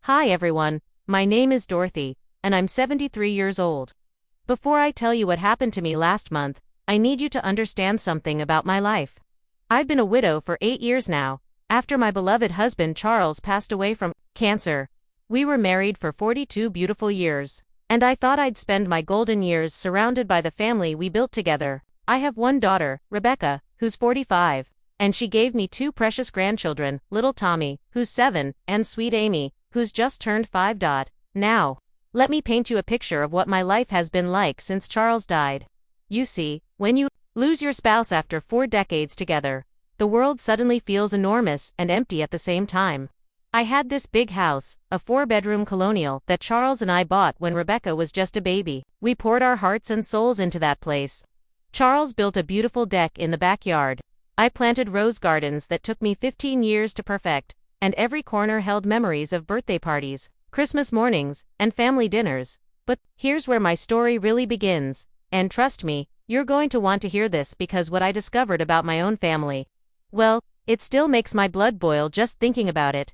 Hi everyone, my name is Dorothy, and I'm 73 years old. Before I tell you what happened to me last month, I need you to understand something about my life. I've been a widow for 8 years now, after my beloved husband Charles passed away from cancer. We were married for 42 beautiful years, and I thought I'd spend my golden years surrounded by the family we built together. I have one daughter, Rebecca, who's 45, and she gave me 2 precious grandchildren, little Tommy, who's 7, and sweet Amy, who's just turned 5. Now, let me paint you a picture of what my life has been like since Charles died. You see, when you lose your spouse after 4 decades together, the world suddenly feels enormous and empty at the same time. I had this big house, a 4-bedroom colonial, that Charles and I bought when Rebecca was just a baby. We poured our hearts and souls into that place. Charles built a beautiful deck in the backyard. I planted rose gardens that took me 15 years to perfect, and every corner held memories of birthday parties, Christmas mornings, and family dinners. But here's where my story really begins, and trust me, you're going to want to hear this because what I discovered about my own family, well, it still makes my blood boil just thinking about it.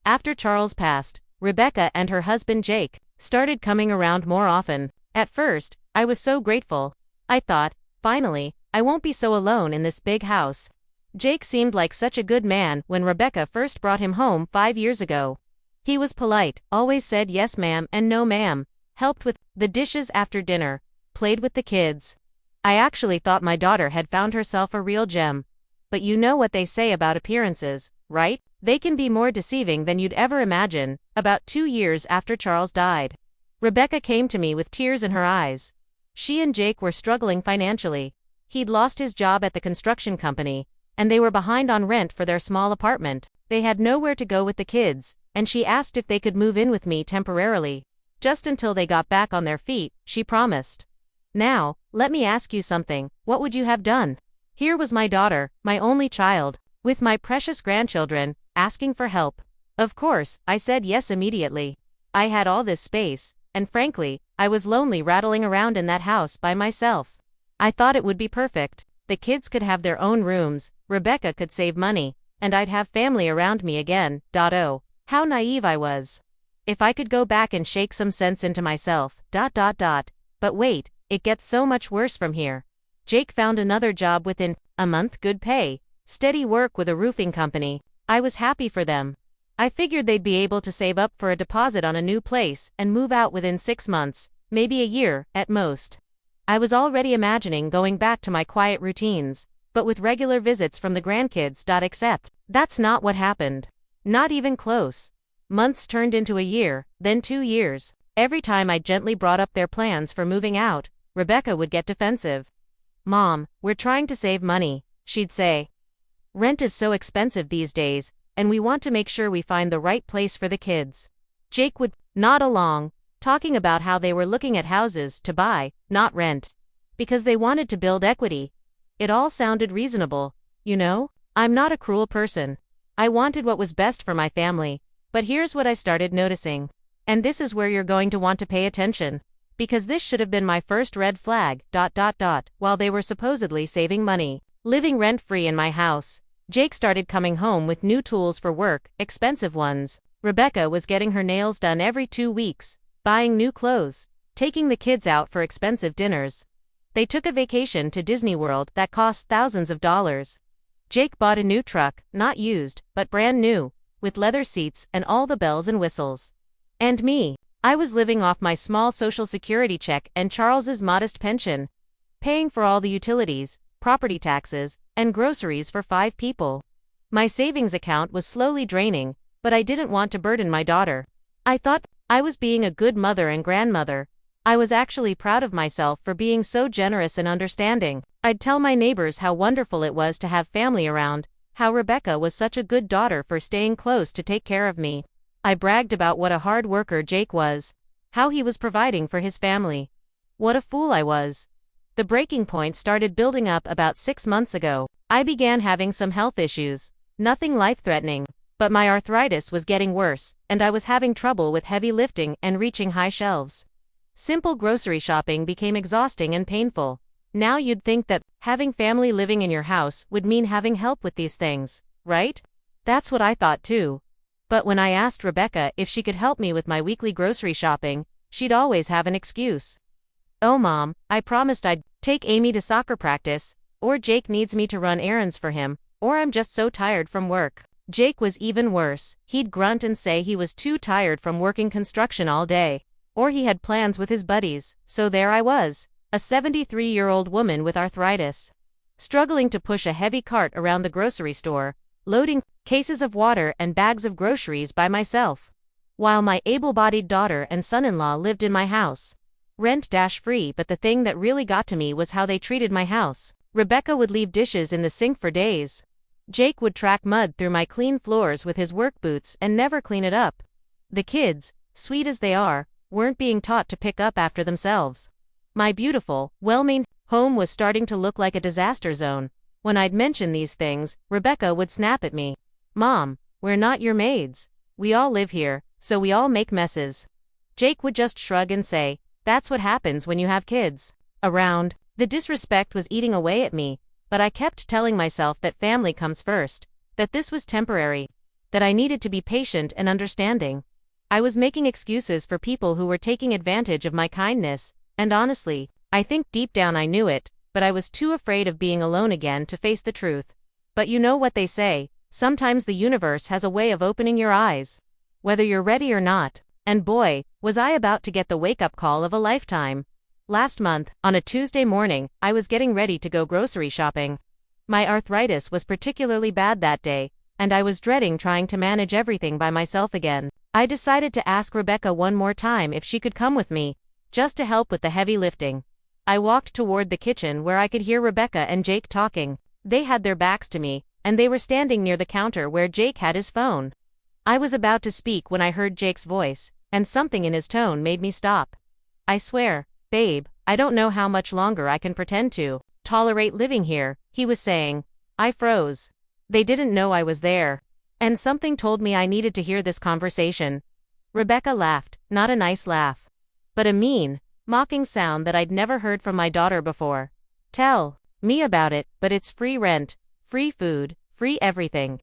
After Charles passed, Rebecca and her husband Jake started coming around more often. At first, I was so grateful. I thought, finally, I won't be so alone in this big house. Jake seemed like such a good man when Rebecca first brought him home 5 years ago. He was polite, always said yes ma'am and no ma'am, helped with the dishes after dinner, played with the kids. I actually thought my daughter had found herself a real gem. But you know what they say about appearances, right? They can be more deceiving than you'd ever imagine. About 2 years after Charles died, Rebecca came to me with tears in her eyes. She and Jake were struggling financially. He'd lost his job at the construction company, and they were behind on rent for their small apartment. They had nowhere to go with the kids, and she asked if they could move in with me temporarily. Just until they got back on their feet, she promised. Now, let me ask you something, what would you have done? Here was my daughter, my only child, with my precious grandchildren, asking for help. Of course, I said yes immediately. I had all this space, and frankly, I was lonely rattling around in that house by myself. I thought it would be perfect. The kids could have their own rooms, Rebecca could save money, and I'd have family around me again. Oh, how naive I was. If I could go back and shake some sense into myself. But wait, it gets so much worse from here. Jake found another job within a month, good pay, steady work with a roofing company. I was happy for them. I figured they'd be able to save up for a deposit on a new place and move out within 6 months, maybe a year, at most. I was already imagining going back to my quiet routines, but with regular visits from the grandkids. Except, that's not what happened. Not even close. Months turned into a year, then 2 years. Every time I gently brought up their plans for moving out, Rebecca would get defensive. Mom, we're trying to save money, she'd say. Rent is so expensive these days, and we want to make sure we find the right place for the kids. Jake would nod along, talking about how they were looking at houses to buy, not rent, because they wanted to build equity. It all sounded reasonable, you know? I'm not a cruel person. I wanted what was best for my family, but here's what I started noticing. And this is where you're going to want to pay attention, because this should have been my first red flag. While they were supposedly saving money, living rent-free in my house, Jake started coming home with new tools for work, expensive ones. Rebecca was getting her nails done every 2 weeks, buying new clothes, taking the kids out for expensive dinners. They took a vacation to Disney World that cost thousands of dollars. Jake bought a new truck, not used, but brand new, with leather seats and all the bells and whistles. And me, I was living off my small Social Security check and Charles's modest pension, paying for all the utilities, property taxes, and groceries for 5 people. My savings account was slowly draining, but I didn't want to burden my daughter. I thought I was being a good mother and grandmother. I was actually proud of myself for being so generous and understanding. I'd tell my neighbors how wonderful it was to have family around, how Rebecca was such a good daughter for staying close to take care of me. I bragged about what a hard worker Jake was, how he was providing for his family. What a fool I was. The breaking point started building up about 6 months ago. I began having some health issues, nothing life-threatening, but my arthritis was getting worse, and I was having trouble with heavy lifting and reaching high shelves. Simple grocery shopping became exhausting and painful. Now you'd think that having family living in your house would mean having help with these things, right? That's what I thought too. But when I asked Rebecca if she could help me with my weekly grocery shopping, she'd always have an excuse. "Oh Mom, I promised I'd take Amy to soccer practice," or "Jake needs me to run errands for him," or "I'm just so tired from work." Jake was even worse. He'd grunt and say he was too tired from working construction all day, or he had plans with his buddies. So there I was, a 73-year-old woman with arthritis, struggling to push a heavy cart around the grocery store, loading cases of water and bags of groceries by myself, while my able-bodied daughter and son-in-law lived in my house, rent-free. But the thing that really got to me was how they treated my house. Rebecca would leave dishes in the sink for days. Jake would track mud through my clean floors with his work boots and never clean it up. The kids, sweet as they are, weren't being taught to pick up after themselves. My beautiful, well-maintained home was starting to look like a disaster zone. When I'd mention these things, Rebecca would snap at me. "Mom, we're not your maids. We all live here, so we all make messes." Jake would just shrug and say, "That's what happens when you have kids around." The disrespect was eating away at me, but I kept telling myself that family comes first, that this was temporary, that I needed to be patient and understanding. I was making excuses for people who were taking advantage of my kindness, and honestly, I think deep down I knew it, but I was too afraid of being alone again to face the truth. But you know what they say, sometimes the universe has a way of opening your eyes, whether you're ready or not. And boy, was I about to get the wake-up call of a lifetime. Last month, on a Tuesday morning, I was getting ready to go grocery shopping. My arthritis was particularly bad that day, and I was dreading trying to manage everything by myself again. I decided to ask Rebecca one more time if she could come with me, just to help with the heavy lifting. I walked toward the kitchen where I could hear Rebecca and Jake talking. They had their backs to me, and they were standing near the counter where Jake had his phone. I was about to speak when I heard Jake's voice, and something in his tone made me stop. "I swear, babe, I don't know how much longer I can pretend to tolerate living here," he was saying. I froze. They didn't know I was there. And something told me I needed to hear this conversation. Rebecca laughed, not a nice laugh, but a mean, mocking sound that I'd never heard from my daughter before. "Tell me about it, but it's free rent, free food, free everything.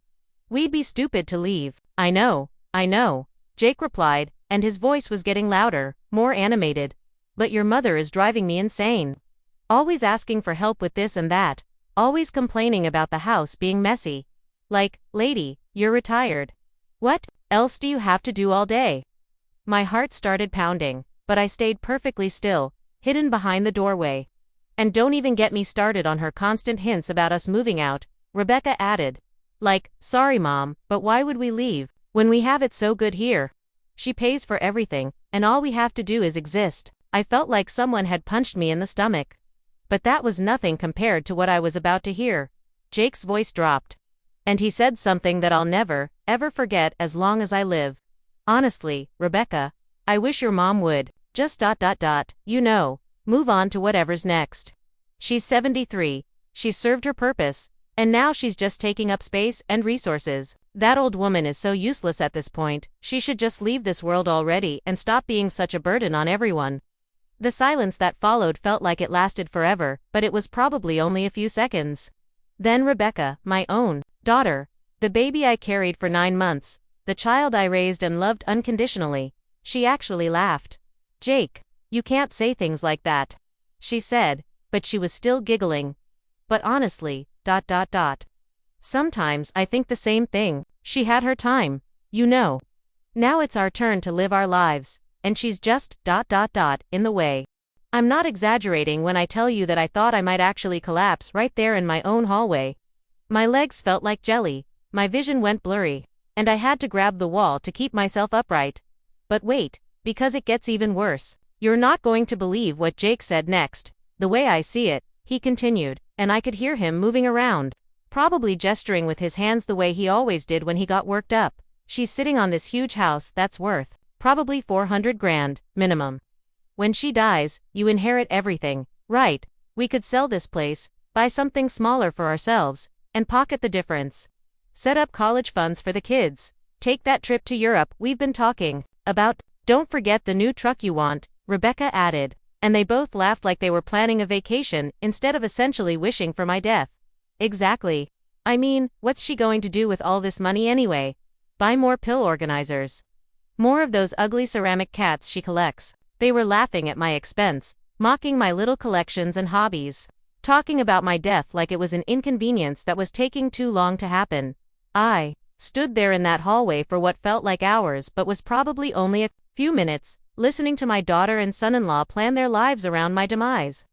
We'd be stupid to leave." I know, Jake replied, and his voice was getting louder, more animated. "But your mother is driving me insane. Always asking for help with this and that, always complaining about the house being messy. Like, lady, you're retired. What else do you have to do all day?" My heart started pounding, but I stayed perfectly still, hidden behind the doorway. "And don't even get me started on her constant hints about us moving out," Rebecca added. "Like, sorry Mom, but why would we leave when we have it so good here? She pays for everything, and all we have to do is exist." I felt like someone had punched me in the stomach. But that was nothing compared to what I was about to hear. Jake's voice dropped, and he said something that I'll never, ever forget as long as I live. "Honestly, Rebecca, I wish your mom would, just move on to whatever's next. She's 73, she's served her purpose, and now she's just taking up space and resources. That old woman is so useless at this point, she should just leave this world already and stop being such a burden on everyone." The silence that followed felt like it lasted forever, but it was probably only a few seconds. Then Rebecca, my own daughter, the baby I carried for 9 months, the child I raised and loved unconditionally, she actually laughed. "Jake, you can't say things like that," she said, but she was still giggling. "But honestly, sometimes I think the same thing. She had her time, you know. Now it's our turn to live our lives, and she's just in the way." I'm not exaggerating when I tell you that I thought I might actually collapse right there in my own hallway. My legs felt like jelly, my vision went blurry, and I had to grab the wall to keep myself upright. But wait, because it gets even worse. "You're not going to believe what Jake said next. The way I see it," he continued, and I could hear him moving around, probably gesturing with his hands the way he always did when he got worked up. "She's sitting on this huge house that's worth probably 400 grand, minimum. When she dies, you inherit everything, right? We could sell this place, buy something smaller for ourselves, and pocket the difference. Set up college funds for the kids. Take that trip to Europe we've been talking about. Don't forget the new truck you want," Rebecca added, and they both laughed like they were planning a vacation instead of essentially wishing for my death. "Exactly. I mean, what's she going to do with all this money anyway? Buy more pill organizers. More of those ugly ceramic cats she collects. They were laughing at my expense, mocking my little collections and hobbies, talking about my death like it was an inconvenience that was taking too long to happen. I stood there in that hallway for what felt like hours but was probably only a few minutes, listening to my daughter and son-in-law plan their lives around my demise.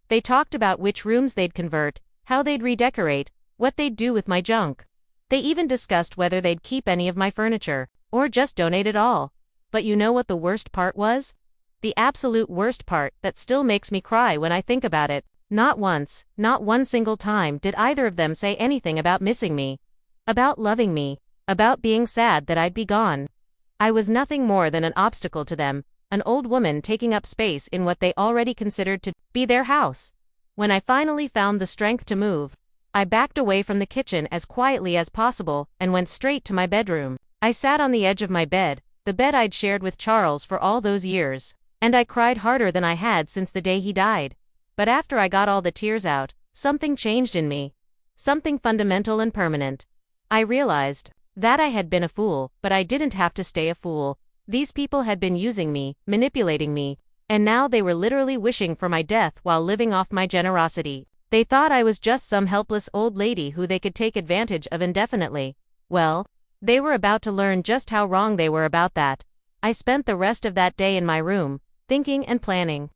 They talked about which rooms they'd convert, how they'd redecorate, what they'd do with my junk. They even discussed whether they'd keep any of my furniture, or just donate it all. But you know what the worst part was? The absolute worst part that still makes me cry when I think about it. Not once, not one single time did either of them say anything about missing me, about loving me, about being sad that I'd be gone. I was nothing more than an obstacle to them, an old woman taking up space in what they already considered to be their house. When I finally found the strength to move, I backed away from the kitchen as quietly as possible and went straight to my bedroom. I sat on the edge of my bed, the bed I'd shared with Charles for all those years, and I cried harder than I had since the day he died. But after I got all the tears out, something changed in me. Something fundamental and permanent. I realized that I had been a fool, but I didn't have to stay a fool. These people had been using me, manipulating me, and now they were literally wishing for my death while living off my generosity. They thought I was just some helpless old lady who they could take advantage of indefinitely. Well, they were about to learn just how wrong they were about that. I spent the rest of that day in my room, thinking and planning.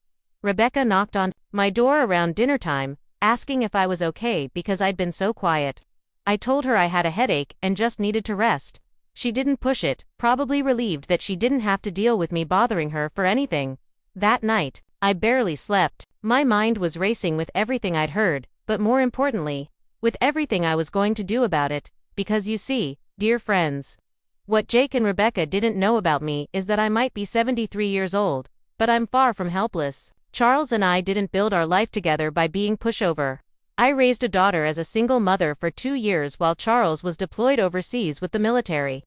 Rebecca knocked on my door around dinner time, asking if I was okay because I'd been so quiet. I told her I had a headache and just needed to rest. She didn't push it, probably relieved that she didn't have to deal with me bothering her for anything. That night, I barely slept. My mind was racing with everything I'd heard, but more importantly, with everything I was going to do about it, because you see, dear friends, what Jake and Rebecca didn't know about me is that I might be 73 years old, but I'm far from helpless. Charles and I didn't build our life together by being pushover. I raised a daughter as a single mother for 2 years while Charles was deployed overseas with the military.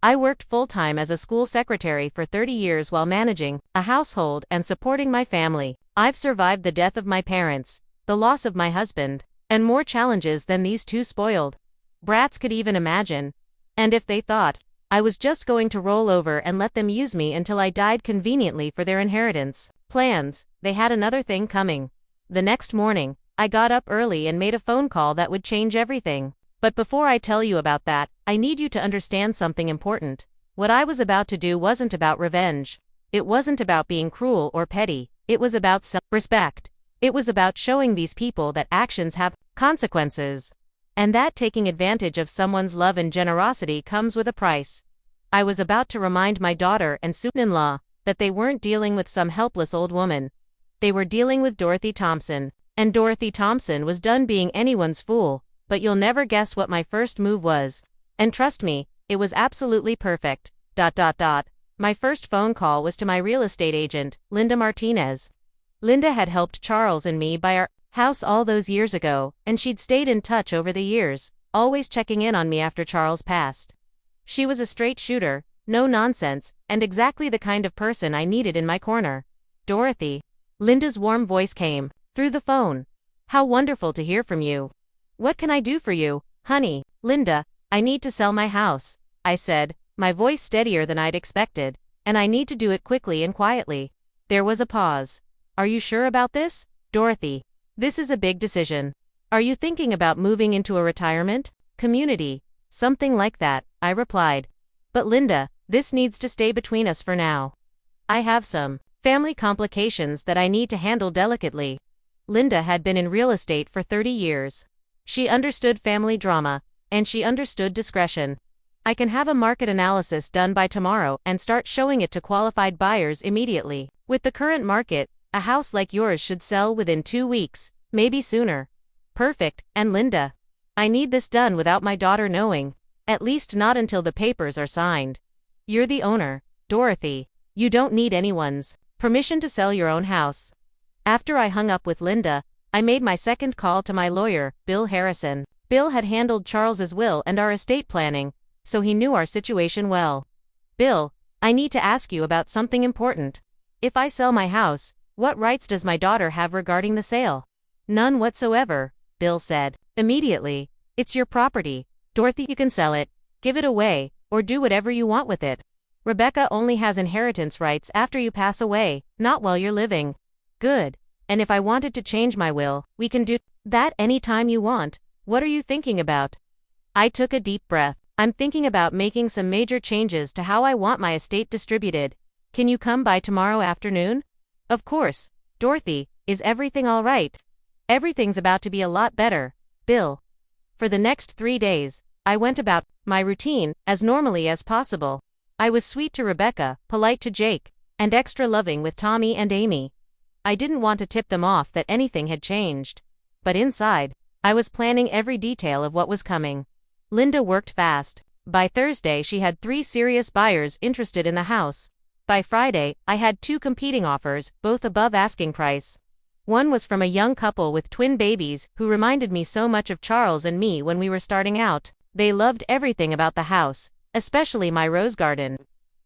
I worked full-time as a school secretary for 30 years while managing a household and supporting my family. I've survived the death of my parents, the loss of my husband, and more challenges than these two spoiled brats could even imagine. And if they thought I was just going to roll over and let them use me until I died conveniently for their inheritance plans, they had another thing coming. The next morning, I got up early and made a phone call that would change everything. But before I tell you about that, I need you to understand something important. What I was about to do wasn't about revenge. It wasn't about being cruel or petty. It was about self-respect. It was about showing these people that actions have consequences, and that taking advantage of someone's love and generosity comes with a price. I was about to remind my daughter and son-in-law that they weren't dealing with some helpless old woman. They were dealing with Dorothy Thompson, and Dorothy Thompson was done being anyone's fool. But you'll never guess what my first move was. And trust me, it was absolutely perfect. My first phone call was to my real estate agent, Linda Martinez. Linda had helped Charles and me buy our house all those years ago, and she'd stayed in touch over the years, always checking in on me after Charles passed. She was a straight shooter, no nonsense, and exactly the kind of person I needed in my corner. Dorothy. Linda's warm voice came through the phone. How wonderful to hear from you. What can I do for you, honey? Linda, I need to sell my house, I said, my voice steadier than I'd expected, and I need to do it quickly and quietly. There was a pause. Are you sure about this, Dorothy? This is a big decision. Are you thinking about moving into a retirement community? Something like that, I replied. But Linda, this needs to stay between us for now. I have some family complications that I need to handle delicately. Linda had been in real estate for 30 years. She understood family drama, and she understood discretion. I can have a market analysis done by tomorrow and start showing it to qualified buyers immediately. With the current market, a house like yours should sell within 2 weeks, maybe sooner. Perfect, and Linda, I need this done without my daughter knowing, at least not until the papers are signed. You're the owner, Dorothy. You don't need anyone's permission to sell your own house. After I hung up with Linda, I made my second call to my lawyer, Bill Harrison. Bill had handled Charles's will and our estate planning, so he knew our situation well. Bill, I need to ask you about something important. If I sell my house, what rights does my daughter have regarding the sale? None whatsoever, Bill said. Immediately. It's your property. Dorothy, you can sell it, give it away, or do whatever you want with it. Rebecca only has inheritance rights after you pass away, not while you're living. Good. And if I wanted to change my will, we can do that anytime you want. What are you thinking about? I took a deep breath. I'm thinking about making some major changes to how I want my estate distributed. Can you come by tomorrow afternoon? Of course. Dorothy, is everything all right? Everything's about to be a lot better, Bill. For the next 3 days, I went about my routine as normally as possible. I was sweet to Rebecca, polite to Jake, and extra loving with Tommy and Amy. I didn't want to tip them off that anything had changed. But inside, I was planning every detail of what was coming. Linda worked fast. By Thursday she had 3 serious buyers interested in the house. By Friday, I had 2 competing offers, both above asking price. One was from a young couple with twin babies who reminded me so much of Charles and me when we were starting out. They loved everything about the house, especially my rose garden.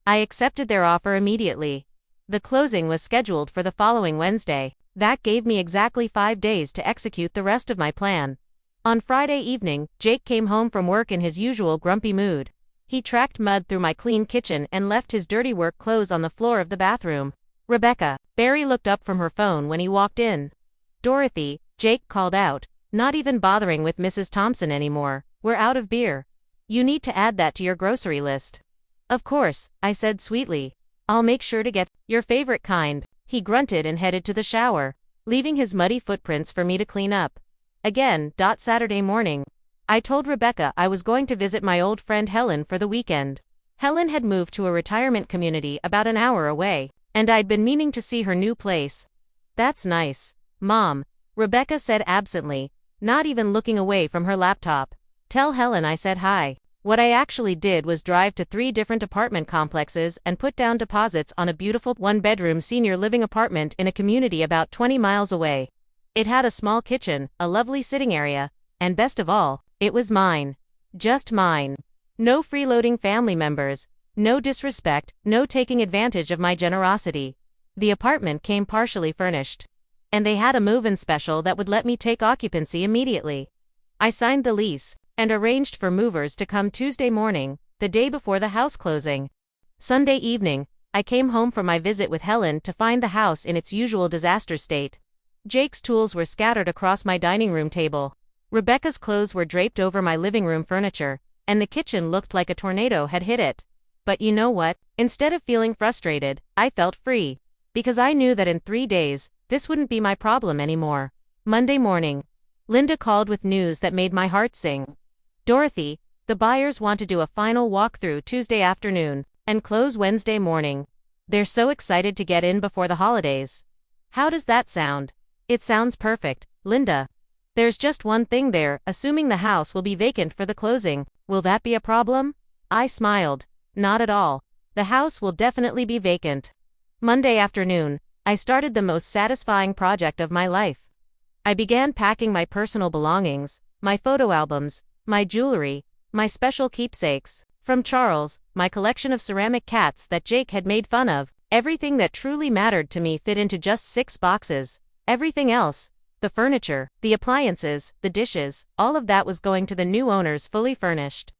I accepted their offer immediately. The closing was scheduled for the following Wednesday. That gave me exactly 5 days to execute the rest of my plan. On Friday evening, Jake came home from work in his usual grumpy mood. He tracked mud through my clean kitchen and left his dirty work clothes on the floor of the bathroom. Rebecca, Barry looked up from her phone when he walked in. Dorothy, Jake called out, not even bothering with Mrs. Thompson anymore. We're out of beer. You need to add that to your grocery list. Of course, I said sweetly. I'll make sure to get your favorite kind. He grunted and headed to the shower, leaving his muddy footprints for me to clean up. Again, Saturday morning. I told Rebecca I was going to visit my old friend Helen for the weekend. Helen had moved to a retirement community about an hour away, and I'd been meaning to see her new place. That's nice, Mom, Rebecca said absently, not even looking away from her laptop. Tell Helen I said hi. What I actually did was drive to 3 different apartment complexes and put down deposits on a beautiful 1-bedroom senior living apartment in a community about 20 miles away. It had a small kitchen, a lovely sitting area, and best of all, it was mine. Just mine. No freeloading family members, no disrespect, no taking advantage of my generosity. The apartment came partially furnished. And they had a move-in special that would let me take occupancy immediately. I signed the lease, and arranged for movers to come Tuesday morning, the day before the house closing. Sunday evening, I came home from my visit with Helen to find the house in its usual disaster state. Jake's tools were scattered across my dining room table. Rebecca's clothes were draped over my living room furniture, and the kitchen looked like a tornado had hit it. But you know what? Instead of feeling frustrated, I felt free. Because I knew that in 3 days, this wouldn't be my problem anymore. Monday morning. Linda called with news that made my heart sing. Dorothy, the buyers want to do a final walkthrough Tuesday afternoon, and close Wednesday morning. They're so excited to get in before the holidays. How does that sound? It sounds perfect, Linda. There's just one thing there, assuming the house will be vacant for the closing. Will that be a problem? I smiled. Not at all. The house will definitely be vacant. Monday afternoon, I started the most satisfying project of my life. I began packing my personal belongings, my photo albums, my jewelry, my special keepsakes. From Charles, my collection of ceramic cats that Jake had made fun of. Everything that truly mattered to me fit into just 6 boxes. Everything else, the furniture, the appliances, the dishes, all of that was going to the new owners fully furnished.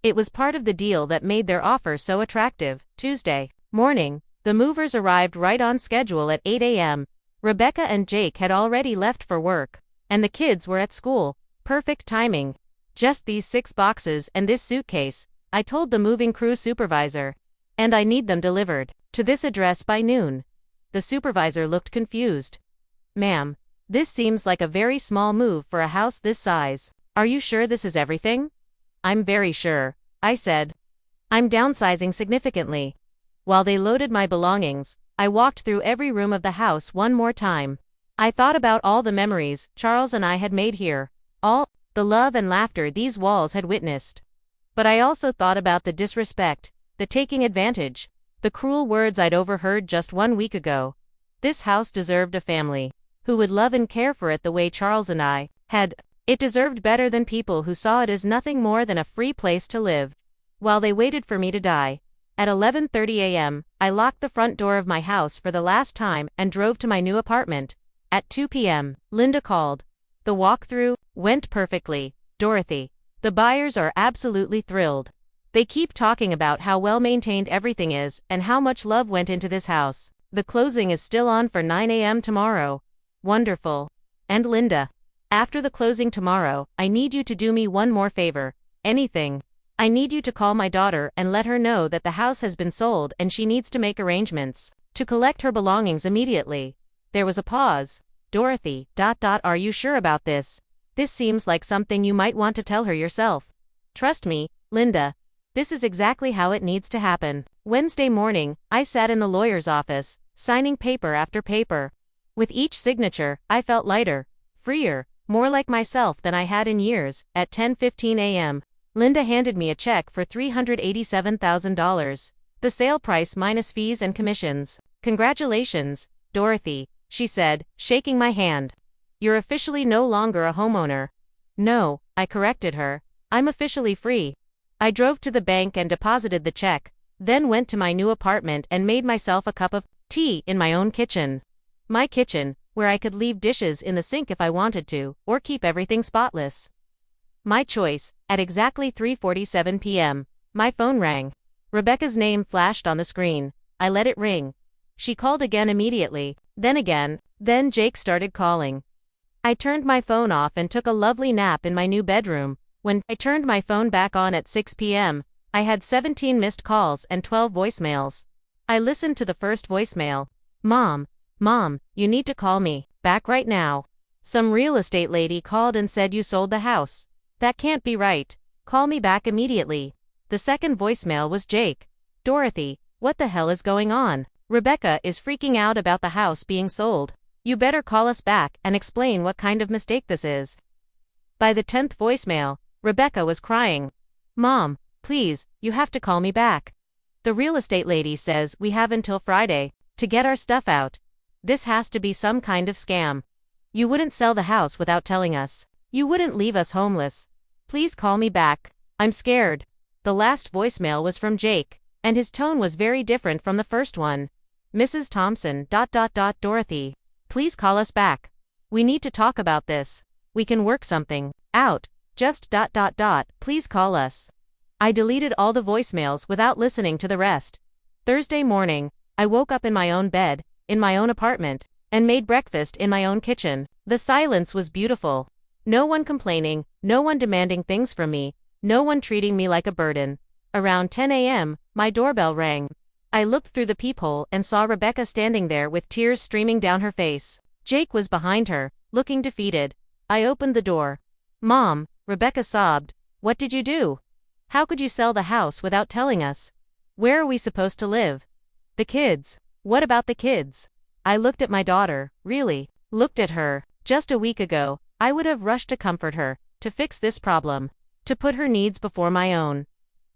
It was part of the deal that made their offer so attractive. Tuesday morning, the movers arrived right on schedule at 8 a.m. Rebecca and Jake had already left for work, and the kids were at school. Perfect timing. Just these 6 boxes and this suitcase, I told the moving crew supervisor. And I need them delivered to this address by noon. The supervisor looked confused. Ma'am, this seems like a very small move for a house this size. Are you sure this is everything? I'm very sure, I said. I'm downsizing significantly. While they loaded my belongings, I walked through every room of the house one more time. I thought about all the memories Charles and I had made here, all the love and laughter these walls had witnessed. But I also thought about the disrespect, the taking advantage, the cruel words I'd overheard just 1 week ago. This house deserved a family who would love and care for it the way Charles and I had. It deserved better than people who saw it as nothing more than a free place to live. While they waited for me to die, at 11:30 a.m., I locked the front door of my house for the last time and drove to my new apartment. At 2 p.m., Linda called. The walkthrough went perfectly, Dorothy. The buyers are absolutely thrilled. They keep talking about how well-maintained everything is and how much love went into this house. The closing is still on for 9 a.m. tomorrow. Wonderful. And Linda, after the closing tomorrow, I need you to do me one more favor. Anything. I need you to call my daughter and let her know that the house has been sold and she needs to make arrangements to collect her belongings immediately. There was a pause. Dorothy, Are you sure about this? This seems like something you might want to tell her yourself. Trust me, Linda. This is exactly how it needs to happen. Wednesday morning, I sat in the lawyer's office, signing paper after paper. With each signature, I felt lighter, freer, more like myself than I had in years. At 10:15 a.m., Linda handed me a check for $387,000. The sale price minus fees and commissions. Congratulations, Dorothy, she said, shaking my hand. You're officially no longer a homeowner. No, I corrected her. I'm officially free. I drove to the bank and deposited the check, then went to my new apartment and made myself a cup of tea in my own kitchen. My kitchen, where I could leave dishes in the sink if I wanted to, or keep everything spotless. My choice. At exactly 3:47 p.m., my phone rang. Rebecca's name flashed on the screen. I let it ring. She called again immediately, then again, then Jake started calling. I turned my phone off and took a lovely nap in my new bedroom. When I turned my phone back on at 6 p.m., I had 17 missed calls and 12 voicemails. I listened to the first voicemail. Mom, you need to call me back right now. Some real estate lady called and said you sold the house. That can't be right. Call me back immediately. The second voicemail was Jake. Dorothy, what the hell is going on? Rebecca is freaking out about the house being sold. You better call us back and explain what kind of mistake this is. By the 10th voicemail, Rebecca was crying. Mom, please, you have to call me back. The real estate lady says we have until Friday to get our stuff out. This has to be some kind of scam. You wouldn't sell the house without telling us. You wouldn't leave us homeless. Please call me back. I'm scared. The last voicemail was from Jake, and his tone was very different from the first one. Mrs. Thompson, Dorothy, please call us back. We need to talk about this. We can work something out. Just please call us. I deleted all the voicemails without listening to the rest. Thursday morning, I woke up in my own bed, in my own apartment, and made breakfast in my own kitchen. The silence was beautiful. No one complaining, no one demanding things from me, no one treating me like a burden. Around 10 a.m., my doorbell rang. I looked through the peephole and saw Rebecca standing there with tears streaming down her face. Jake was behind her, looking defeated. I opened the door. Mom, Rebecca sobbed. What did you do? How could you sell the house without telling us? Where are we supposed to live? The kids. What about the kids? I looked at my daughter, really, looked at her. Just a week ago, I would have rushed to comfort her, to fix this problem, to put her needs before my own.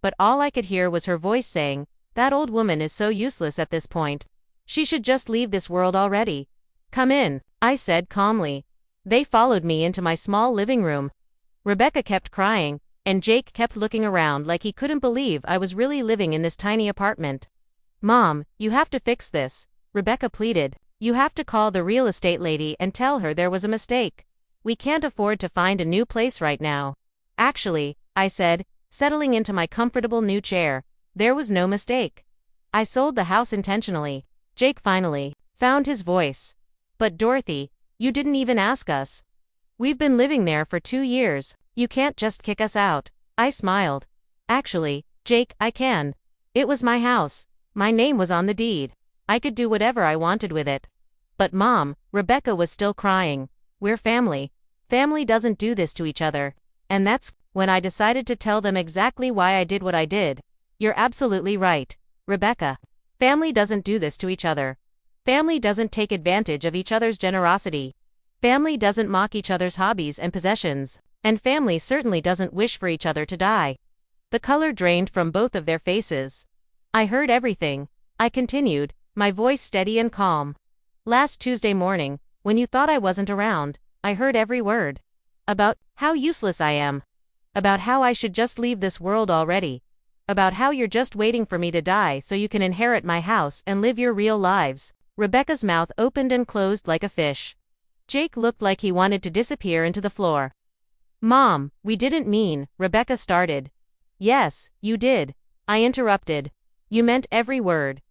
But all I could hear was her voice saying, that old woman is so useless at this point. She should just leave this world already. Come in, I said calmly. They followed me into my small living room. Rebecca kept crying, and Jake kept looking around like he couldn't believe I was really living in this tiny apartment. Mom, you have to fix this, Rebecca pleaded. You have to call the real estate lady and tell her there was a mistake. We can't afford to find a new place right now. Actually, I said, settling into my comfortable new chair, there was no mistake. I sold the house intentionally. Jake finally found his voice. But Dorothy, you didn't even ask us. We've been living there for 2 years. You can't just kick us out. I smiled. Actually, Jake, I can. It was my house. My name was on the deed. I could do whatever I wanted with it. But Mom, Rebecca was still crying. We're family. Family doesn't do this to each other. And that's when I decided to tell them exactly why I did what I did. You're absolutely right, Rebecca. Family doesn't do this to each other. Family doesn't take advantage of each other's generosity. Family doesn't mock each other's hobbies and possessions. And family certainly doesn't wish for each other to die. The color drained from both of their faces. I heard everything. I continued, my voice steady and calm. Last Tuesday morning, when you thought I wasn't around, I heard every word. About how useless I am. About how I should just leave this world already. About how you're just waiting for me to die so you can inherit my house and live your real lives. Rebecca's mouth opened and closed like a fish. Jake looked like he wanted to disappear into the floor. Mom, we didn't mean, Rebecca started. Yes, you did. I interrupted. You meant every word.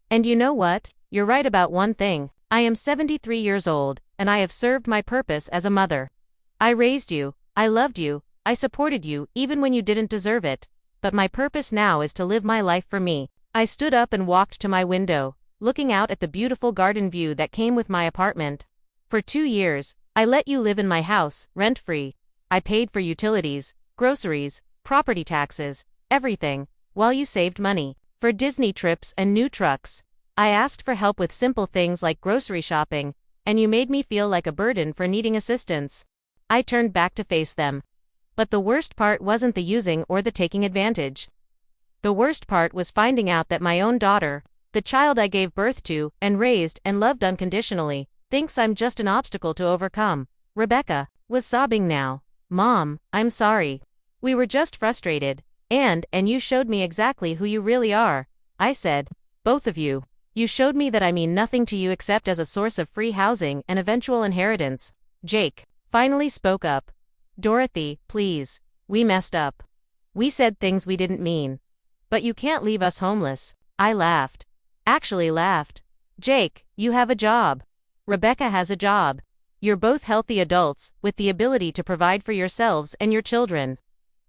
And you know what? You're right about one thing. I am 73 years old, and I have served my purpose as a mother. I raised you, I loved you, I supported you even when you didn't deserve it. But my purpose now is to live my life for me. I stood up and walked to my window, looking out at the beautiful garden view that came with my apartment. For 2 years, I let you live in my house, rent-free. I paid for utilities, groceries, property taxes, everything, while you saved money for Disney trips and new trucks. I asked for help with simple things like grocery shopping, and you made me feel like a burden for needing assistance. I turned back to face them. But the worst part wasn't the using or the taking advantage. The worst part was finding out that my own daughter, the child I gave birth to and raised and loved unconditionally, thinks I'm just an obstacle to overcome. Rebecca was sobbing now. Mom, I'm sorry. We were just frustrated, and you showed me exactly who you really are. I said, both of you. You showed me that I mean nothing to you except as a source of free housing and eventual inheritance. Jake finally spoke up. Dorothy, please. We messed up. We said things we didn't mean. But you can't leave us homeless. I laughed. Actually laughed. Jake, you have a job. Rebecca has a job. You're both healthy adults, with the ability to provide for yourselves and your children.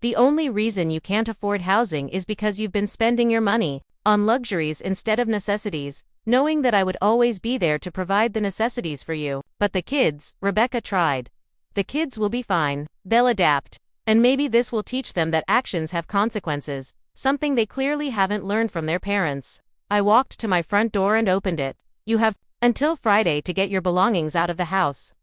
The only reason you can't afford housing is because you've been spending your money on luxuries instead of necessities, knowing that I would always be there to provide the necessities for you. But the kids, Rebecca tried. The kids will be fine. They'll adapt. And maybe this will teach them that actions have consequences, something they clearly haven't learned from their parents. I walked to my front door and opened it. You have until Friday to get your belongings out of the house.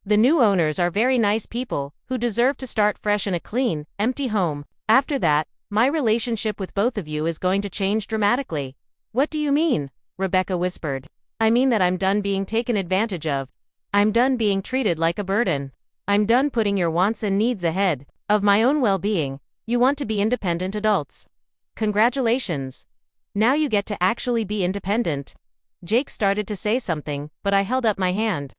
The new owners are very nice people, who deserve to start fresh in a clean, empty home. After that, my relationship with both of you is going to change dramatically. What do you mean? Rebecca whispered. I mean that I'm done being taken advantage of. I'm done being treated like a burden. I'm done putting your wants and needs ahead of my own well-being. You want to be independent adults. Congratulations. Now you get to actually be independent. Jake started to say something, but I held up my hand.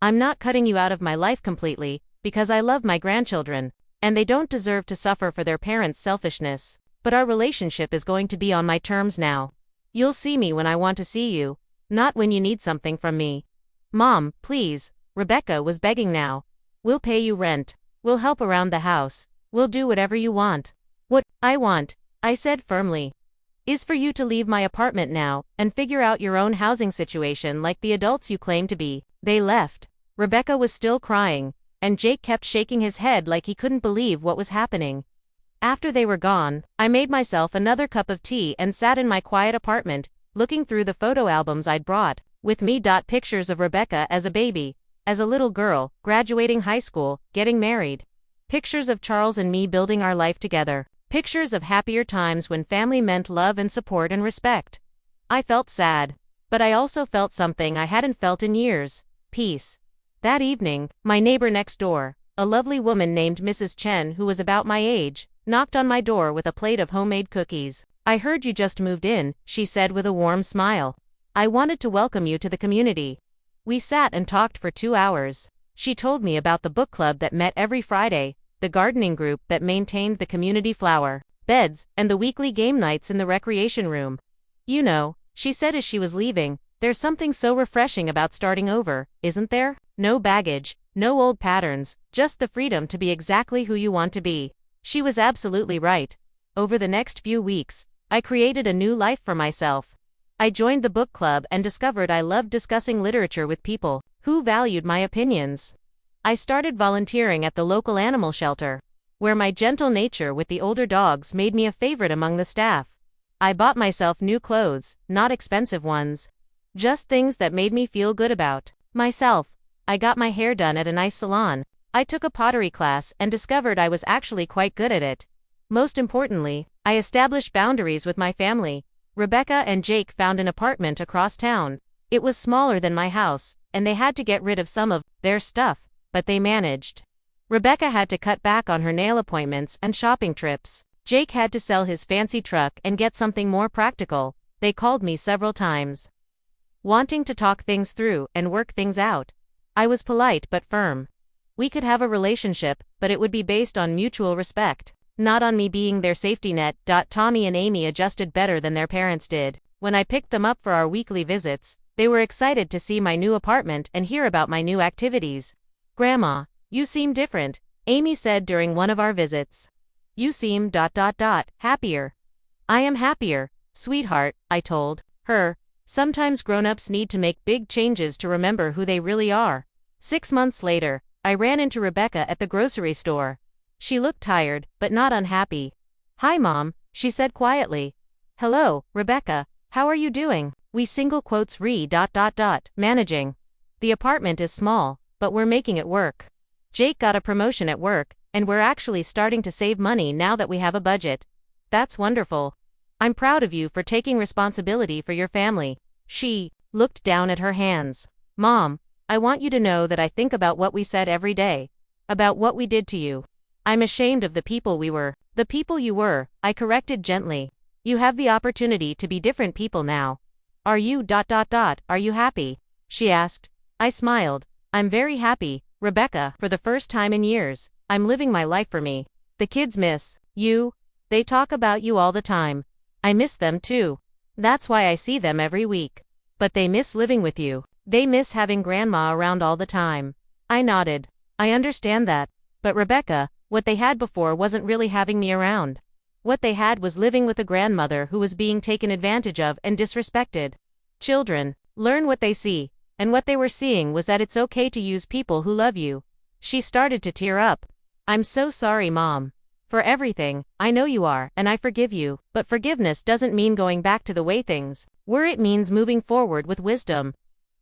I'm not cutting you out of my life completely, because I love my grandchildren, and they don't deserve to suffer for their parents' selfishness. But our relationship is going to be on my terms now. You'll see me when I want to see you, not when you need something from me. Mom, please, Rebecca was begging now. We'll pay you rent. We'll help around the house. We'll do whatever you want. What I want, I said firmly, is for you to leave my apartment now and figure out your own housing situation like the adults you claim to be. They left. Rebecca was still crying, and Jake kept shaking his head like he couldn't believe what was happening. After they were gone, I made myself another cup of tea and sat in my quiet apartment, looking through the photo albums I'd brought with me. Pictures of Rebecca as a baby, as a little girl, graduating high school, getting married. Pictures of Charles and me building our life together. Pictures of happier times when family meant love and support and respect. I felt sad, but I also felt something I hadn't felt in years: peace. That evening, my neighbor next door, a lovely woman named Mrs. Chen who was about my age, knocked on my door with a plate of homemade cookies. I heard you just moved in, she said with a warm smile. I wanted to welcome you to the community. We sat and talked for 2 hours. She told me about the book club that met every Friday, the gardening group that maintained the community flower beds, and the weekly game nights in the recreation room. You know, she said as she was leaving, there's something so refreshing about starting over, isn't there? No baggage, no old patterns, just the freedom to be exactly who you want to be. She was absolutely right. Over the next few weeks, I created a new life for myself. I joined the book club and discovered I loved discussing literature with people who valued my opinions. I started volunteering at the local animal shelter, where my gentle nature with the older dogs made me a favorite among the staff. I bought myself new clothes, not expensive ones. Just things that made me feel good about myself. I got my hair done at a nice salon. I took a pottery class and discovered I was actually quite good at it. Most importantly, I established boundaries with my family. Rebecca and Jake found an apartment across town. It was smaller than my house, and they had to get rid of some of their stuff, but they managed. Rebecca had to cut back on her nail appointments and shopping trips. Jake had to sell his fancy truck and get something more practical. They called me several times, wanting to talk things through and work things out. I was polite but firm. We could have a relationship, but it would be based on mutual respect. Not on me being their safety net. Tommy and Amy adjusted better than their parents did. When I picked them up for our weekly visits, they were excited to see my new apartment and hear about my new activities. Grandma, you seem different, Amy said during one of our visits. You seem happier. I am happier, sweetheart, I told her. Sometimes grown-ups need to make big changes to remember who they really are. 6 months later, I ran into Rebecca at the grocery store. She looked tired, but not unhappy. Hi Mom, she said quietly. Hello, Rebecca, how are you doing? Managing. The apartment is small, but we're making it work. Jake got a promotion at work, and we're actually starting to save money now that we have a budget. That's wonderful. I'm proud of you for taking responsibility for your family. She looked down at her hands. Mom, I want you to know that I think about what we said every day. About what we did to you. I'm ashamed of the people we were. The people you were, I corrected gently. You have the opportunity to be different people now. Are you are you happy? She asked. I smiled. I'm very happy, Rebecca, for the first time in years. I'm living my life for me. The kids miss you. They talk about you all the time. I miss them too. That's why I see them every week. But they miss living with you. They miss having grandma around all the time. I nodded. I understand that. But Rebecca, what they had before wasn't really having me around. What they had was living with a grandmother who was being taken advantage of and disrespected. Children learn what they see, and what they were seeing was that it's okay to use people who love you. She started to tear up. I'm so sorry, Mom. For everything, I know you are, and I forgive you, but forgiveness doesn't mean going back to the way things were. It means moving forward with wisdom.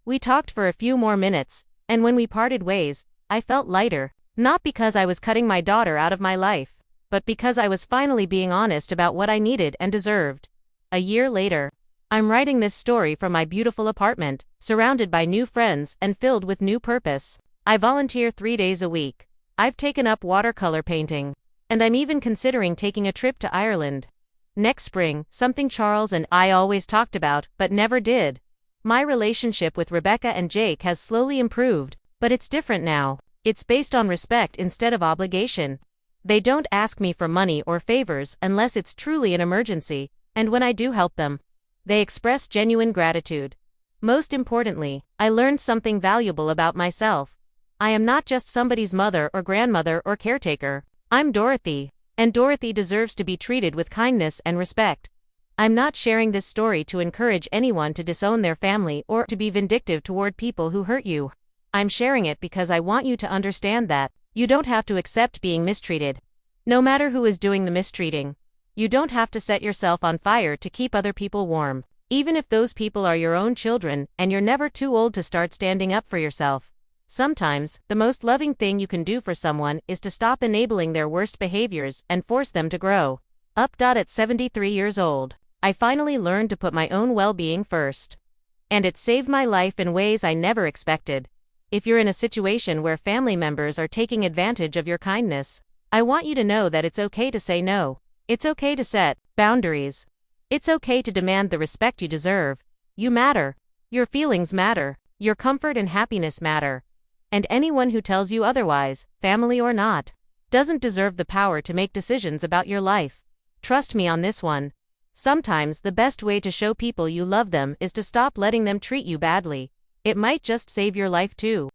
We talked for a few more minutes, and when we parted ways, I felt lighter, not because I was cutting my daughter out of my life, but because I was finally being honest about what I needed and deserved. A year later, I'm writing this story from my beautiful apartment, surrounded by new friends and filled with new purpose. I volunteer 3 days a week. I've taken up watercolor painting. And I'm even considering taking a trip to Ireland next spring, something Charles and I always talked about, but never did. My relationship with Rebecca and Jake has slowly improved, but it's different now. It's based on respect instead of obligation. They don't ask me for money or favors unless it's truly an emergency, and when I do help them, they express genuine gratitude. Most importantly, I learned something valuable about myself. I am not just somebody's mother or grandmother or caretaker. I'm Dorothy, and Dorothy deserves to be treated with kindness and respect. I'm not sharing this story to encourage anyone to disown their family or to be vindictive toward people who hurt you. I'm sharing it because I want you to understand that you don't have to accept being mistreated. No matter who is doing the mistreating. You don't have to set yourself on fire to keep other people warm, even if those people are your own children and you're never too old to start standing up for yourself. Sometimes, the most loving thing you can do for someone is to stop enabling their worst behaviors and force them to grow up. At 73 years old, I finally learned to put my own well-being first. And it saved my life in ways I never expected. If you're in a situation where family members are taking advantage of your kindness, I want you to know that it's okay to say no. It's okay to set boundaries. It's okay to demand the respect you deserve. You matter. Your feelings matter. Your comfort and happiness matter. And anyone who tells you otherwise, family or not, doesn't deserve the power to make decisions about your life. Trust me on this one. Sometimes the best way to show people you love them is to stop letting them treat you badly. It might just save your life too.